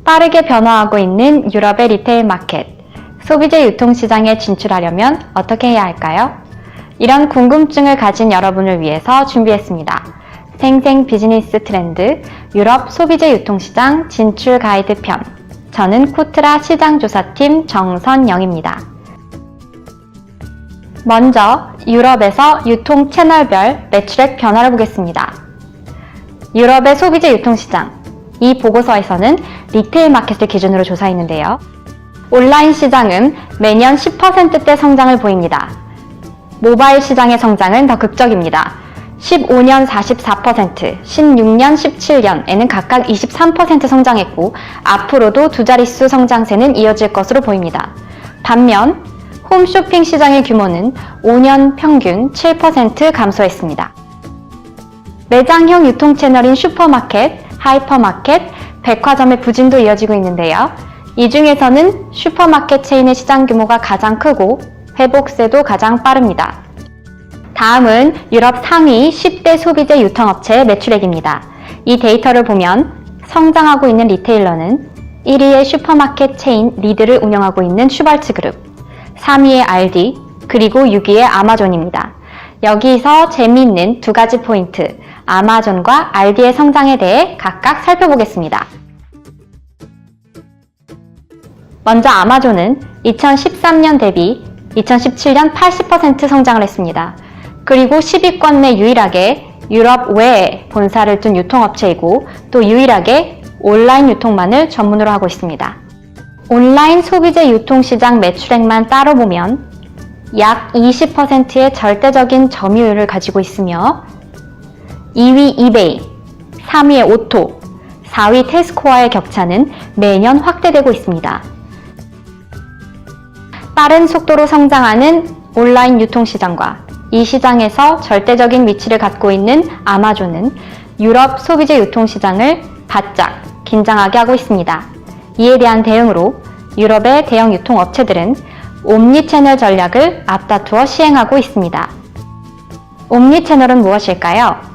빠르게 변화하고 있는 유럽의 리테일 마켓, 소비재 유통시장에 진출하려면 어떻게 해야 할까요? 이런 궁금증을 가진 여러분을 위해서 준비했습니다. 생생 비즈니스 트렌드 유럽 소비재 유통시장 진출 가이드 편. 저는 코트라 시장조사팀 정선영입니다. 먼저 유럽에서 유통 채널별 매출액 변화를 보겠습니다. 유럽의 소비재 유통시장. 이 보고서에서는 리테일 마켓을 기준으로 조사했는데요. 온라인 시장은 매년 10%대 성장을 보입니다. 모바일 시장의 성장은 더 극적입니다. 15년 44%, 16년 17년에는 각각 23% 성장했고 앞으로도 두 자릿수 성장세는 이어질 것으로 보입니다. 반면 홈쇼핑 시장의 규모는 5년 평균 7% 감소했습니다. 매장형 유통 채널인 슈퍼마켓, 하이퍼마켓, 백화점의 부진도 이어지고 있는데요. 이 중에서는 슈퍼마켓 체인의 시장 규모가 가장 크고 회복세도 가장 빠릅니다. 다음은 유럽 상위 10대 소비재 유통업체의 매출액입니다. 이 데이터를 보면 성장하고 있는 리테일러는 1위의 슈퍼마켓 체인 리드를 운영하고 있는 슈발츠 그룹, 3위의 알디, 그리고 6위의 아마존입니다. 여기서 재미있는 두 가지 포인트, 아마존과 알디의 성장에 대해 각각 살펴보겠습니다. 먼저 아마존은 2013년 대비 2017년 80% 성장을 했습니다. 그리고 10위권 내 유일하게 유럽 외에 본사를 둔 유통업체이고 또 유일하게 온라인 유통만을 전문으로 하고 있습니다. 온라인 소비재 유통시장 매출액만 따로 보면 약 20%의 절대적인 점유율을 가지고 있으며 2위 이베이, 3위의 오토, 4위 테스코와의 격차는 매년 확대되고 있습니다. 빠른 속도로 성장하는 온라인 유통시장과 이 시장에서 절대적인 위치를 갖고 있는 아마존은 유럽 소비재 유통시장을 바짝 긴장하게 하고 있습니다. 이에 대한 대응으로 유럽의 대형 유통업체들은 옴니채널 전략을 앞다투어 시행하고 있습니다. 옴니채널은 무엇일까요?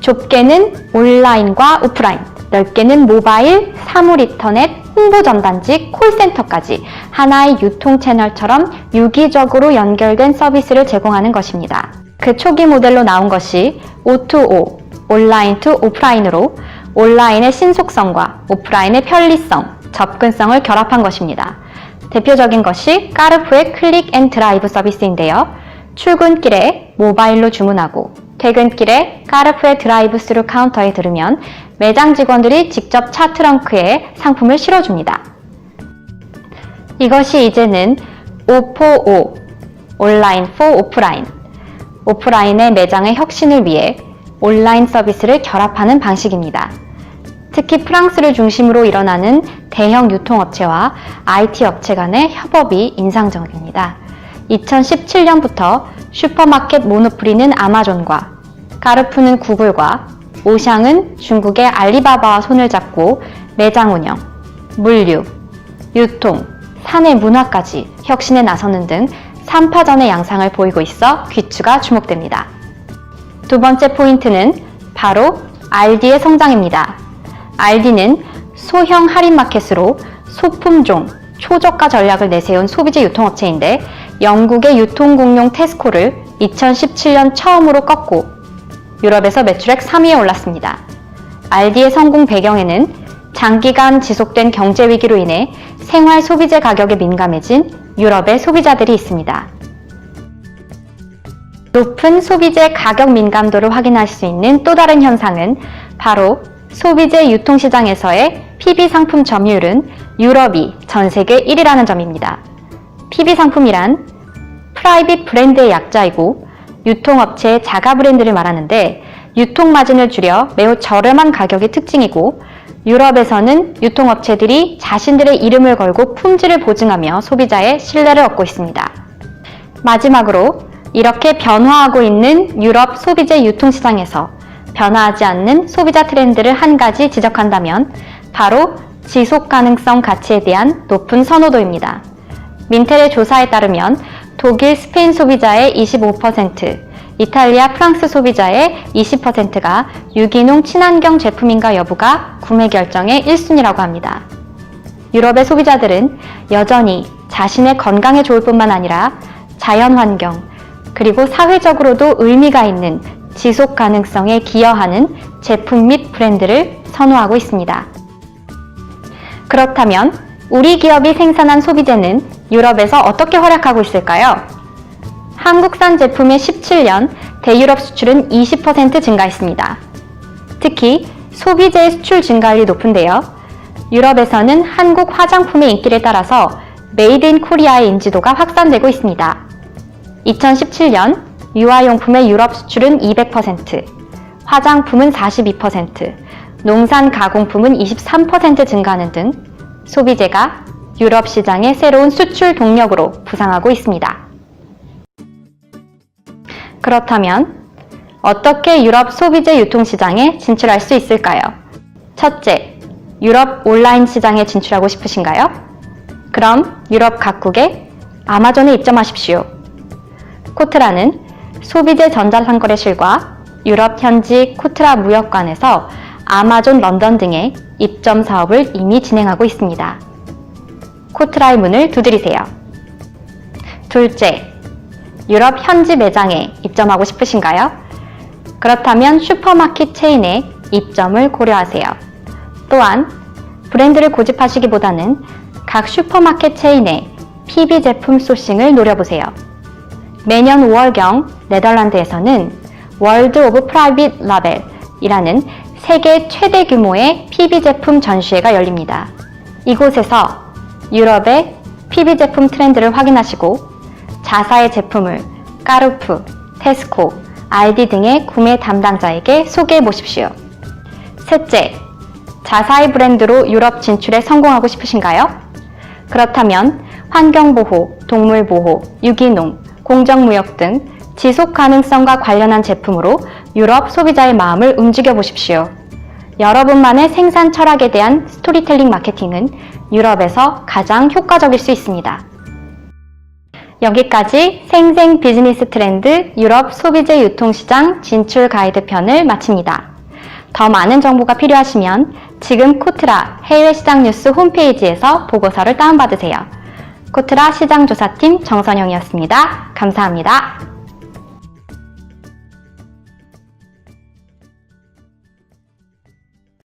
좁게는 온라인과 오프라인, 넓게는 모바일, 사물 인터넷, 홍보 전단지, 콜센터까지 하나의 유통 채널처럼 유기적으로 연결된 서비스를 제공하는 것입니다. 그 초기 모델로 나온 것이 O2O, 온라인 투 오프라인으로 온라인의 신속성과 오프라인의 편리성, 접근성을 결합한 것입니다. 대표적인 것이 까르푸의 클릭 앤 드라이브 서비스인데요. 출근길에 모바일로 주문하고 퇴근길에 까르푸의 드라이브 스루 카운터에 들으면 매장 직원들이 직접 차 트렁크에 상품을 실어줍니다. 이것이 이제는 O4O, 온라인 for 오프라인, 오프라인의 매장의 혁신을 위해 온라인 서비스를 결합하는 방식입니다. 특히 프랑스를 중심으로 일어나는 대형 유통업체와 IT 업체 간의 협업이 인상적입니다. 2017년부터 슈퍼마켓 모노프리는 아마존과 까르푸는 구글과 오샹은 중국의 알리바바와 손을 잡고 매장 운영, 물류, 유통, 사내 문화까지 혁신에 나서는 등 3파전의 양상을 보이고 있어 귀추가 주목됩니다. 두 번째 포인트는 바로 알디의 성장입니다. 알디는 소형 할인마켓으로 소품종, 초저가 전략을 내세운 소비재 유통업체인데 영국의 유통공룡 테스코를 2017년 처음으로 꺾고 유럽에서 매출액 3위에 올랐습니다. 알디의 성공 배경에는 장기간 지속된 경제 위기로 인해 생활 소비재 가격에 민감해진 유럽의 소비자들이 있습니다. 높은 소비재 가격 민감도를 확인할 수 있는 또 다른 현상은 바로 소비재 유통시장에서의 PB 상품 점유율은 유럽이 전 세계 1위라는 점입니다. PB 상품이란 프라이빗 브랜드의 약자이고 유통업체의 자가 브랜드를 말하는데 유통마진을 줄여 매우 저렴한 가격이 특징이고 유럽에서는 유통업체들이 자신들의 이름을 걸고 품질을 보증하며 소비자의 신뢰를 얻고 있습니다. 마지막으로 이렇게 변화하고 있는 유럽 소비재 유통시장에서 변화하지 않는 소비자 트렌드를 한 가지 지적한다면 바로 지속가능성 가치에 대한 높은 선호도입니다. 민텔의 조사에 따르면 독일, 스페인 소비자의 25%, 이탈리아, 프랑스 소비자의 20%가 유기농 친환경 제품인가 여부가 구매 결정의 1순위라고 합니다. 유럽의 소비자들은 여전히 자신의 건강에 좋을 뿐만 아니라 자연 환경, 그리고 사회적으로도 의미가 있는 지속 가능성에 기여하는 제품 및 브랜드를 선호하고 있습니다. 그렇다면 우리 기업이 생산한 소비재는 유럽에서 어떻게 활약하고 있을까요? 한국산 제품의 17년 대유럽 수출은 20% 증가했습니다. 특히 소비재의 수출 증가율이 높은데요. 유럽에서는 한국 화장품의 인기를 따라서 메이드 인 코리아의 인지도가 확산되고 있습니다. 2017년 유아용품의 유럽 수출은 200%, 화장품은 42%, 농산 가공품은 23% 증가하는 등 소비재가 유럽 시장의 새로운 수출 동력으로 부상하고 있습니다. 그렇다면 어떻게 유럽 소비재 유통시장에 진출할 수 있을까요? 첫째, 유럽 온라인 시장에 진출하고 싶으신가요? 그럼 유럽 각국의 아마존에 입점하십시오. 코트라는 소비재 전자상거래실과 유럽 현지 코트라 무역관에서 아마존 런던 등의 입점 사업을 이미 진행하고 있습니다. 코트라의 문을 두드리세요. 둘째, 유럽 현지 매장에 입점하고 싶으신가요? 그렇다면 슈퍼마켓 체인에 입점을 고려하세요. 또한 브랜드를 고집하시기보다는 각 슈퍼마켓 체인의 PB 제품 소싱을 노려보세요. 매년 5월경 네덜란드에서는 월드 오브 프라이빗 라벨이라는 세계 최대 규모의 PB 제품 전시회가 열립니다. 이곳에서 유럽의 PB 제품 트렌드를 확인하시고 자사의 제품을 까르푸, 테스코, 알디 등의 구매 담당자에게 소개해 보십시오. 셋째, 자사의 브랜드로 유럽 진출에 성공하고 싶으신가요? 그렇다면 환경보호, 동물보호, 유기농, 공정무역 등 지속 가능성과 관련한 제품으로 유럽 소비자의 마음을 움직여 보십시오. 여러분만의 생산 철학에 대한 스토리텔링 마케팅은 유럽에서 가장 효과적일 수 있습니다. 여기까지 생생 비즈니스 트렌드 유럽 소비재 유통시장 진출 가이드 편을 마칩니다. 더 많은 정보가 필요하시면 지금 코트라 해외시장 뉴스 홈페이지에서 보고서를 다운받으세요. 코트라 시장조사팀 정선영이었습니다. 감사합니다.